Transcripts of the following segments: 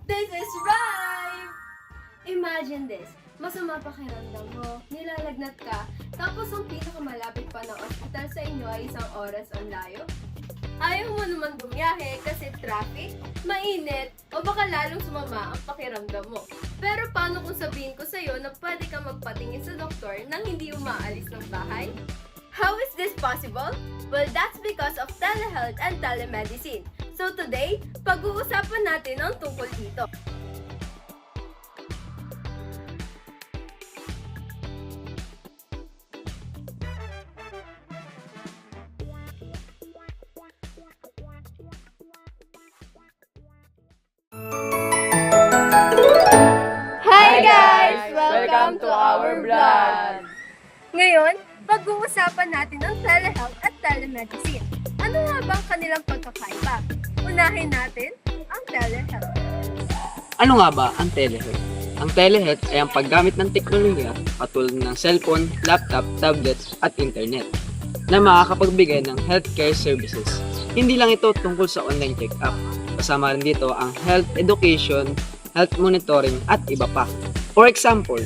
This is right! Imagine this, masama pakiramdam mo, nilalagnat ka, tapos ang pinakamalapit pa na ospital sa inyo ay isang oras ang layo? Ayaw mo naman bumiyahe kasi traffic, mainit, o baka lalong sumama ang pakiramdam mo. Pero paano kung sabihin ko sa'yo na pwede ka magpatingin sa doktor nang hindi umaalis ng bahay? How is this possible? Well, that's because of telehealth and telemedicine. So today, pag-uusapan natin ang tungkol dito. Hi guys! Welcome to our vlog! Ngayon, pag-uusapan natin ang telehealth at telemedicine. Ano nga ba ang kanilang pagkakaiba? Unahin natin ang telehealth. Ano nga ba ang telehealth? Ang telehealth ay ang paggamit ng teknolohiya katulad ng cellphone, laptop, tablets at internet na makakapagbigay ng healthcare services. Hindi lang ito tungkol sa online check-up. Kasama rin dito ang health education, health monitoring at iba pa. For example,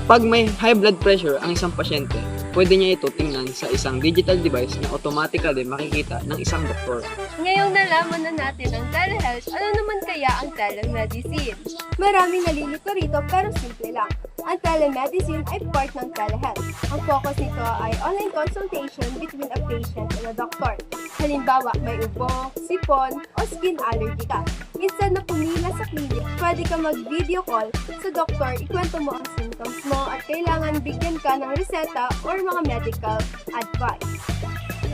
pag may high blood pressure ang isang pasyente, pwede niya ito tingnan sa isang digital device na automatically makikita ng isang doktor. Ngayong nalaman na natin ang telehealth, ano naman kaya ang telemedicine? Maraming nalilito rito pero simple lang. Ang telemedicine ay part ng telehealth. Ang focus nito ay online consultation between a patient and a doctor. Halimbawa, may ubo, sipon, o skin allergy ka. Instead na pumila sa clinic, pwede ka mag-video call sa doktor, ikwento mo ang symptoms mo at kailangan bigyan ka ng reseta or mga medical advice.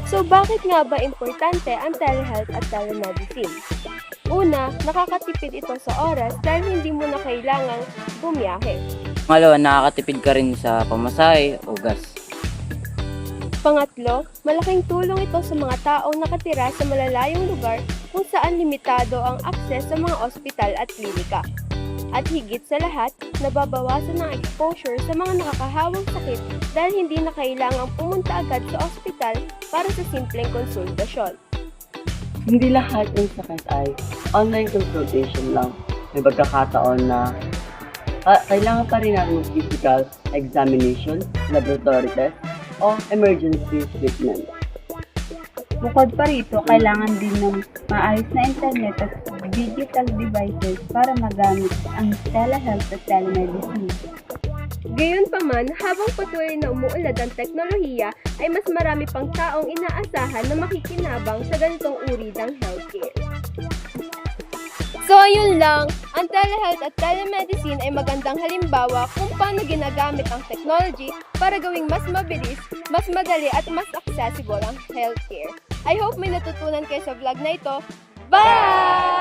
So bakit nga ba importante ang telehealth at telemedicine? Una, nakakatipid ito sa oras dahil hindi mo na kailangang bumiyahe. Pangalawa, nakakatipid ka rin sa pamasahe o gas. Pangatlo, malaking tulong ito sa mga taong nakatira sa malalayong lugar kung saan limitado ang akses sa mga ospital at klinika. At higit sa lahat, nababawasan ng exposure sa mga nakakahawang sakit dahil hindi na kailangang pumunta agad sa ospital para sa simpleng konsultasyon. Hindi lahat ng sakit ay online consultation lang. May pagkakataon na kailangan pa rin natin physical examination, laboratory test, o emergency treatment. Bukod pa rito, kailangan din ng maayos na internet at digital devices para magamit ang telehealth at telemedicine. Gayunpaman, habang patuloy na umuunlad ang teknolohiya, ay mas marami pang taong inaasahan na makikinabang sa ganitong uri ng healthcare. So ayun lang, ang telehealth at telemedicine ay magandang halimbawa kung paano ginagamit ang technology para gawing mas mabilis, mas madali at mas accessible ang healthcare. I hope may natutunan kayo sa vlog na ito. Bye!